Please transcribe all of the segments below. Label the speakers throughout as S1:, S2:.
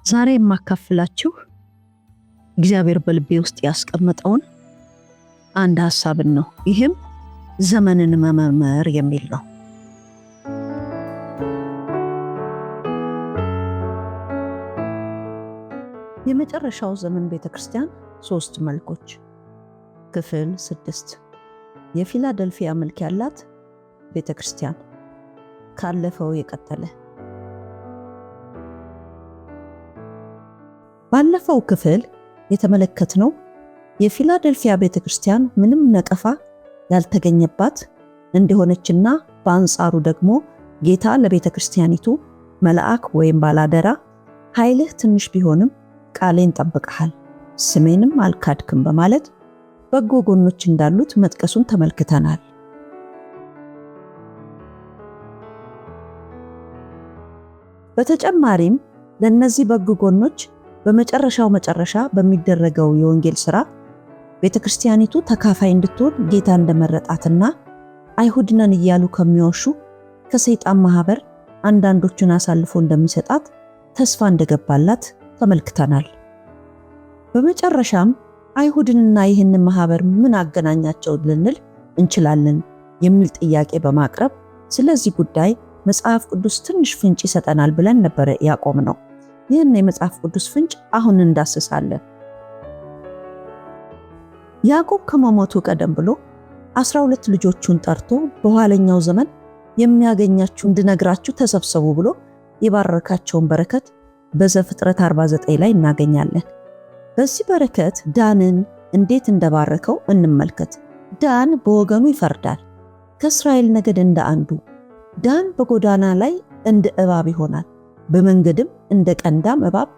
S1: ዛሬ የማካፍላችሁ እግዚአብሔር በልቤ ውስጥ ያስቀመጠውን አንድ ሐሳብን ነው። ይህም ዘመንን መመርመር የሚል ነው። የመጨረሻው ዘመን ቤተክርስቲያን 3 መልኮች። ክፍል 6 የፊላደልፊያ መልክ ያላት ቤተክርስቲያን፣ ካለፈው የቀጠለ። ባለፈው ክፍል የተመለከትነው የፊላደልፊያ ቤተክርስቲያን ምንም ነቀፋ ያልተገኘባት እንደሆነችና በአንጻሩ ደግሞ ጌታ ለቤተክርስቲያኒቱ መልአክ ወይም ባላደራ ኃይልህ ትንሽ ቢሆንም ቃሌን ጠብቀሃል፣ ስሜንም አልካድክም በማለት በጎ ጎኖች እንዳሉት መጥቀሱን ተመልክተናል። በተጨማሪም ለነዚህ በጎ ጎኖች በመጨረሻው መጨረሻ በሚደረገው የወንጌል ሥራ ቤተክርስቲያኒቱ ተካፋይ እንድትሆን ጌታ እንደመረጣትና አይሁድ ነን እያሉ ከሚዋሹ ከሰይጣን ማህበር አንዳንዶቹን አሳልፎ እንደሚሰጣት ተስፋ እንደገባላት ተመልክተናል። በመጨረሻም አይሁድንና ይህንን ማህበር ምን አገናኛቸው ልንል እንችላለን የሚል ጥያቄ በማቅረብ ስለዚህ ጉዳይ መጽሐፍ ቅዱስ ትንሽ ፍንጭ ይሰጠናል ብለን ነበር ያቆምነው። ይህን የመጽሐፍ ቅዱስ ፍንጭ አሁን እንዳስሳለን። ያዕቆብ ከመሞቱ ቀደም ብሎ 12 ልጆቹን ጠርቶ በኋለኛው ዘመን የሚያገኛችሁ እንድነግራችሁ ተሰብሰቡ ብሎ የባረካቸውን በረከት በዘፍጥረት 49 ላይ እናገኛለን። በዚህ በረከት ዳንን እንዴት እንደባረከው እንመልከት። ዳን በወገኑ ይፈርዳል፣ ከእስራኤል ነገድ እንደ አንዱ። ዳን በጎዳና ላይ እንደ እባብ ይሆናል፣ በመንገድም እንደ ቀንዳም እባብ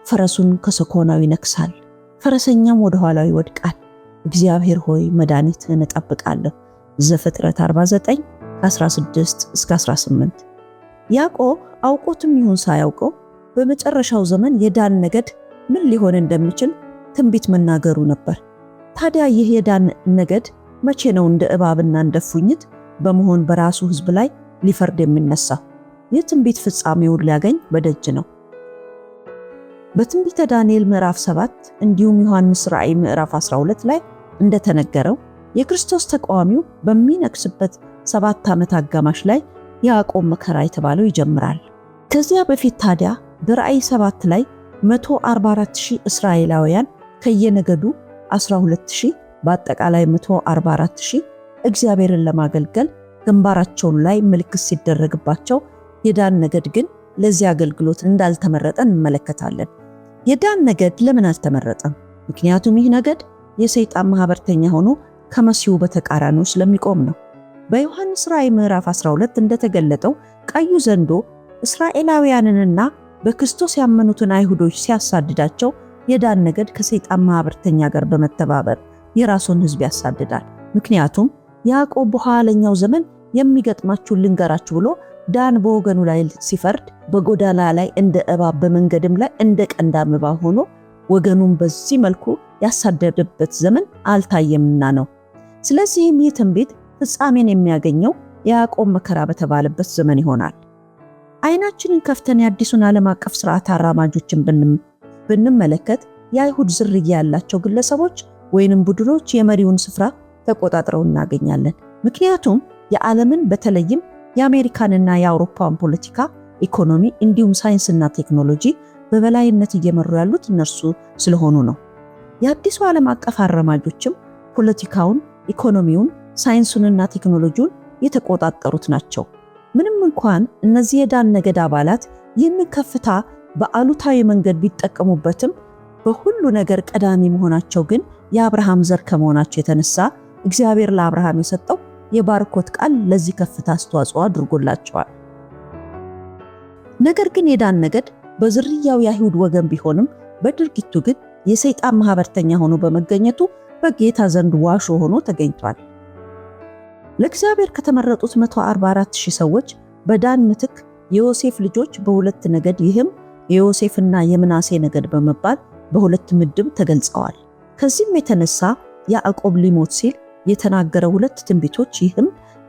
S1: ፈረሱን ከሰኮናው ይነክሳል፣ ፈረሰኛም ወደ ኋላው ይወድቃል። እግዚአብሔር ሆይ መድኃኒትህን እጠብቃለሁ። ዘፍጥረት 49 16-18። ያዕቆብ አውቆትም ይሁን ሳያውቀው በመጨረሻው ዘመን የዳን ነገድ ምን ሊሆን እንደሚችል ትንቢት መናገሩ ነበር። ታዲያ ይህ የዳን ነገድ መቼ ነው እንደ እባብና እንደ ፉኝት በመሆን በራሱ ሕዝብ ላይ ሊፈርድ የሚነሳው? ይህ ትንቢት ፍጻሜውን ሊያገኝ በደጅ ነው። በትንቢተ ዳንኤል ምዕራፍ 7 እንዲሁም ዮሐንስ ራእይ ምዕራፍ 12 ላይ እንደተነገረው የክርስቶስ ተቃዋሚው በሚነግስበት 7 ዓመት አጋማሽ ላይ ያዕቆብ መከራ የተባለው ይጀምራል። ከዚያ በፊት ታዲያ በራእይ 7 ላይ 144,000 እስራኤላውያን ከየነገዱ 12,000 በአጠቃላይ 144,000 እግዚአብሔርን ለማገልገል ግንባራቸው ላይ ምልክት ሲደረግባቸው የዳን ነገድ ግን ለዚህ አገልግሎት እንዳልተመረጠ እንመለከታለን። የዳን ነገድ ለምን አልተመረጠም? ምክንያቱም ይህ ነገድ የሰይጣን ማህበርተኛ ሆኖ ከመሲሁ በተቃራኒው ስለሚቆም ነው። በዮሐንስ ራእይ ምዕራፍ 12 እንደተገለጠው ቀዩ ዘንዶ እስራኤላውያንንና በክርስቶስ ያመኑትን አይሁዶች ሲያሳድዳቸው የዳን ነገድ ከሰይጣን ማህበርተኛ ጋር በመተባበር የራሱን ሕዝብ ያሳድዳል። ምክንያቱም ያዕቆብ በኋለኛው ዘመን የሚገጥማችሁን ልንገራችሁ ብሎ ዳን በወገኑ ላይ ሲፈርድ በጎዳና ላይ እንደ እባብ በመንገድም ላይ እንደ ቀንዳም እባብ ሆኖ ወገኑን በዚህ መልኩ ያሳደደበት ዘመን አልታየምና ነው። ስለዚህም ይህ ትንቢት ፍጻሜን የሚያገኘው ያዕቆብ መከራ በተባለበት ዘመን ይሆናል። አይናችንን ከፍተን የአዲሱን ዓለም አቀፍ ስርዓት አራማጆችን ብንመለከት የአይሁድ ዝርያ ያላቸው ግለሰቦች ወይንም ቡድኖች የመሪውን ስፍራ ተቆጣጥረው እናገኛለን። ምክንያቱም የዓለምን በተለይም የአሜሪካንና የአውሮፓን ፖለቲካ፣ ኢኮኖሚ እንዲሁም ሳይንስና ቴክኖሎጂ በበላይነት እየመሩ ያሉት እነርሱ ስለሆኑ ነው። የአዲሱ ዓለም አቀፍ አራማጆችም ፖለቲካውን፣ ኢኮኖሚውን፣ ሳይንሱንና ቴክኖሎጂውን የተቆጣጠሩት ናቸው። ምንም እንኳን እነዚህ የዳን ነገድ አባላት ይህንን ከፍታ በአሉታዊ መንገድ ቢጠቀሙበትም በሁሉ ነገር ቀዳሚ መሆናቸው ግን የአብርሃም ዘር ከመሆናቸው የተነሳ እግዚአብሔር ለአብርሃም የሰጠው የባርኮት ቃል ለዚህ ከፍታ አስተዋጽኦ አድርጎላቸዋል። ነገር ግን የዳን ነገድ በዝርያው የአይሁድ ወገን ቢሆንም በድርጊቱ ግን የሰይጣን ማህበርተኛ ሆኖ በመገኘቱ በጌታ ዘንድ ዋሾ ሆኖ ተገኝቷል። ለእግዚአብሔር ከተመረጡት 144,000 ሰዎች በዳን ምትክ የዮሴፍ ልጆች በሁለት ነገድ ይህም የዮሴፍና የምናሴ ነገድ በመባል በሁለት ምድብ ተገልጸዋል። ከዚህም የተነሳ ያዕቆብ ሊሞት ሲል የተናገረው 2 ትንቢቶች ይህም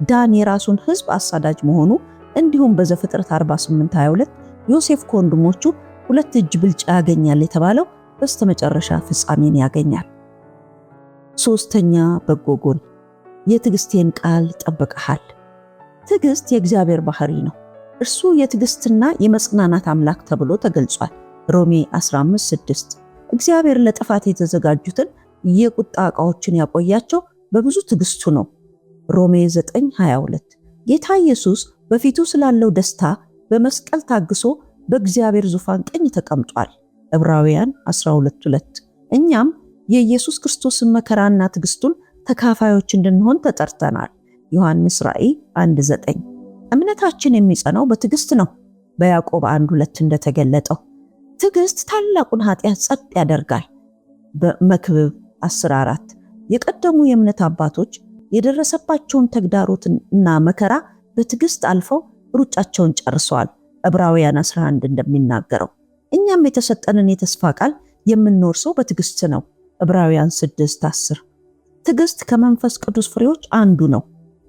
S1: ዳን የራሱን ሕዝብ አሳዳጅ መሆኑ እንዲሁም በዘፍጥረት 48:22 ዮሴፍ ከወንድሞቹ 2 እጅ ብልጫ ያገኛል የተባለው በስተመጨረሻ ፍጻሜን ያገኛል። ሶስተኛ በጎ ጎን የትዕግስቴን ቃል ጠብቀሃል። ትዕግስት የእግዚአብሔር ባህሪ ነው። እርሱ የትዕግስትና የመጽናናት አምላክ ተብሎ ተገልጿል። ሮሜ 15:6 እግዚአብሔር ለጥፋት የተዘጋጁትን የቁጣ ዕቃዎችን ያቆያቸው በብዙ ትዕግስቱ ነው። ሮሜ 9:22 ጌታ ኢየሱስ በፊቱ ስላለው ደስታ በመስቀል ታግሶ በእግዚአብሔር ዙፋን ቀኝ ተቀምጧል። ዕብራውያን 12:2 እኛም የኢየሱስ ክርስቶስን መከራና ትዕግስቱን ተካፋዮች እንድንሆን ተጠርተናል። ዮሐንስ ራእይ 1:9 እምነታችን የሚጸናው በትዕግስት ነው። በያዕቆብ 1:2 እንደተገለጠው ትዕግስት ታላቁን ኃጢአት ጸጥ ያደርጋል። በመክብብ 10:4 የቀደሙ የእምነት አባቶች የደረሰባቸውን ተግዳሮትና መከራ በትዕግስት አልፈው ሩጫቸውን ጨርሰዋል። ዕብራውያን 11 እንደሚናገረው እኛም የተሰጠንን የተስፋ ቃል የምንወርሰው በትዕግስት ነው። ዕብራውያን 6:10 ትዕግስት ከመንፈስ ቅዱስ ፍሬዎች አንዱ ነው።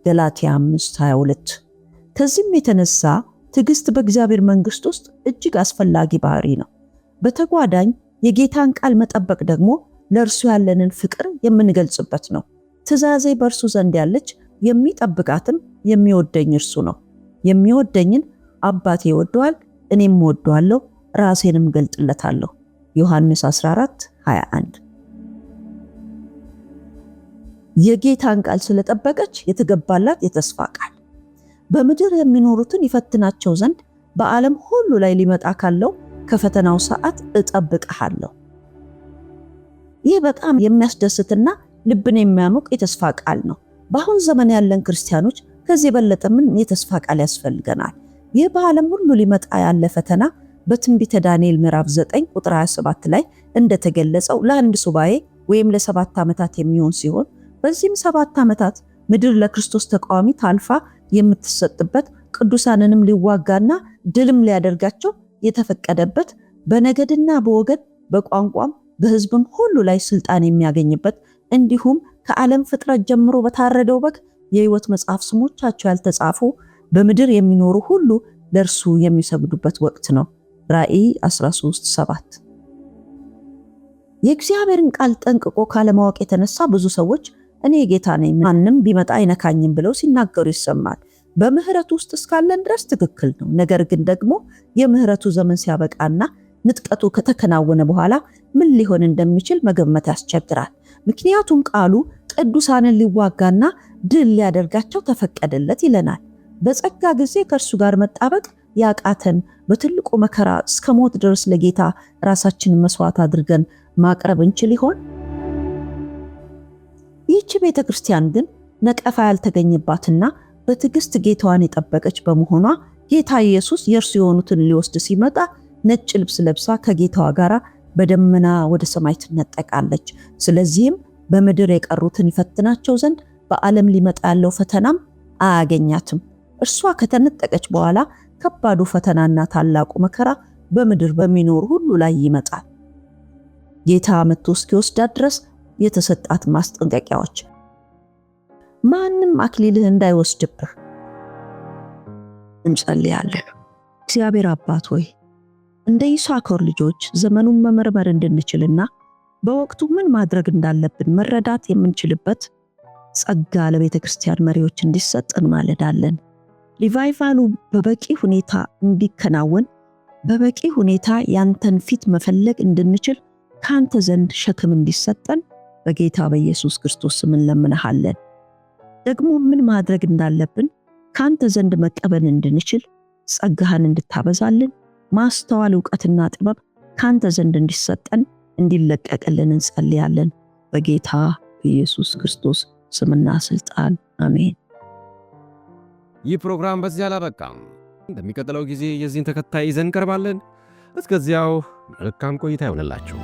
S1: ገላትያ 5:22 ከዚህም የተነሳ ትዕግስት በእግዚአብሔር መንግሥት ውስጥ እጅግ አስፈላጊ ባህሪ ነው። በተጓዳኝ የጌታን ቃል መጠበቅ ደግሞ ለእርሱ ያለንን ፍቅር የምንገልጽበት ነው። ትእዛዜ በእርሱ ዘንድ ያለች የሚጠብቃትም የሚወደኝ እርሱ ነው። የሚወደኝን አባቴ ይወደዋል፣ እኔም እወደዋለሁ፣ ራሴንም ገልጥለታለሁ። ዮሐንስ 14:21 የጌታን ቃል ስለጠበቀች የተገባላት የተስፋ ቃል በምድር የሚኖሩትን ይፈትናቸው ዘንድ በዓለም ሁሉ ላይ ሊመጣ ካለው ከፈተናው ሰዓት እጠብቅሃለሁ። ይህ በጣም የሚያስደስትና ልብን የሚያሞቅ የተስፋ ቃል ነው። በአሁን ዘመን ያለን ክርስቲያኖች ከዚህ የበለጠ ምን የተስፋ ቃል ያስፈልገናል? ይህ በዓለም ሁሉ ሊመጣ ያለ ፈተና በትንቢተ ዳንኤል ምዕራፍ 9 ቁጥር 27 ላይ እንደተገለጸው ለአንድ ሱባኤ ወይም ለ7 ዓመታት የሚሆን ሲሆን በዚህም 7 ዓመታት ምድር ለክርስቶስ ተቃዋሚ ታልፋ የምትሰጥበት ቅዱሳንንም ሊዋጋና ድልም ሊያደርጋቸው የተፈቀደበት በነገድና በወገን በቋንቋም በሕዝብም ሁሉ ላይ ስልጣን የሚያገኝበት እንዲሁም ከዓለም ፍጥረት ጀምሮ በታረደው በግ የሕይወት መጽሐፍ ስሞቻቸው ያልተጻፉ በምድር የሚኖሩ ሁሉ ለእርሱ የሚሰግዱበት ወቅት ነው። ራእይ 13:7 የእግዚአብሔርን ቃል ጠንቅቆ ካለማወቅ የተነሳ ብዙ ሰዎች እኔ ጌታ ነኝ፣ ማንም ቢመጣ አይነካኝም ብለው ሲናገሩ ይሰማል። በምህረቱ ውስጥ እስካለን ድረስ ትክክል ነው። ነገር ግን ደግሞ የምህረቱ ዘመን ሲያበቃና ንጥቀቱ ከተከናወነ በኋላ ምን ሊሆን እንደሚችል መገመት ያስቸግራል። ምክንያቱም ቃሉ ቅዱሳንን ሊዋጋና ድል ሊያደርጋቸው ተፈቀደለት ይለናል። በጸጋ ጊዜ ከእርሱ ጋር መጣበቅ ያቃተን በትልቁ መከራ እስከ ሞት ድረስ ለጌታ ራሳችንን መስዋዕት አድርገን ማቅረብ እንችል ይሆን? ይህች ቤተክርስቲያን ግን ነቀፋ ያልተገኘባትና በትዕግስት ጌታዋን የጠበቀች በመሆኗ ጌታ ኢየሱስ የእርሱ የሆኑትን ሊወስድ ሲመጣ ነጭ ልብስ ለብሳ ከጌታዋ ጋር በደመና ወደ ሰማይ ትነጠቃለች። ስለዚህም በምድር የቀሩትን ይፈትናቸው ዘንድ በዓለም ሊመጣ ያለው ፈተናም አያገኛትም። እርሷ ከተነጠቀች በኋላ ከባዱ ፈተናና ታላቁ መከራ በምድር በሚኖሩ ሁሉ ላይ ይመጣል። ጌታ መጥቶ እስኪወስዳት ድረስ የተሰጣት ማስጠንቀቂያዎች ማንም አክሊልህ እንዳይወስድብህ እንጸልያለን። እግዚአብሔር አባት ሆይ እንደ ይሳኮር ልጆች ዘመኑን መመርመር እንድንችልና በወቅቱ ምን ማድረግ እንዳለብን መረዳት የምንችልበት ጸጋ ለቤተ ክርስቲያን መሪዎች እንዲሰጥ እንማልዳለን። ሪቫይቫሉ በበቂ ሁኔታ እንዲከናወን በበቂ ሁኔታ ያንተን ፊት መፈለግ እንድንችል ካንተ ዘንድ ሸክም እንዲሰጠን በጌታ በኢየሱስ ክርስቶስ ስም እንለምንሃለን። ደግሞ ምን ማድረግ እንዳለብን ካንተ ዘንድ መቀበል እንድንችል ጸጋህን እንድታበዛልን ማስተዋል፣ ዕውቀትና ጥበብ ካንተ ዘንድ እንዲሰጠን እንዲለቀቅልን እንጸልያለን። በጌታ በኢየሱስ ክርስቶስ ስምና ስልጣን አሜን።
S2: ይህ ፕሮግራም በዚህ አላበቃም። እንደሚቀጥለው ጊዜ የዚህን ተከታይ ይዘን እንቀርባለን። እስከዚያው መልካም ቆይታ ይሆንላችሁ።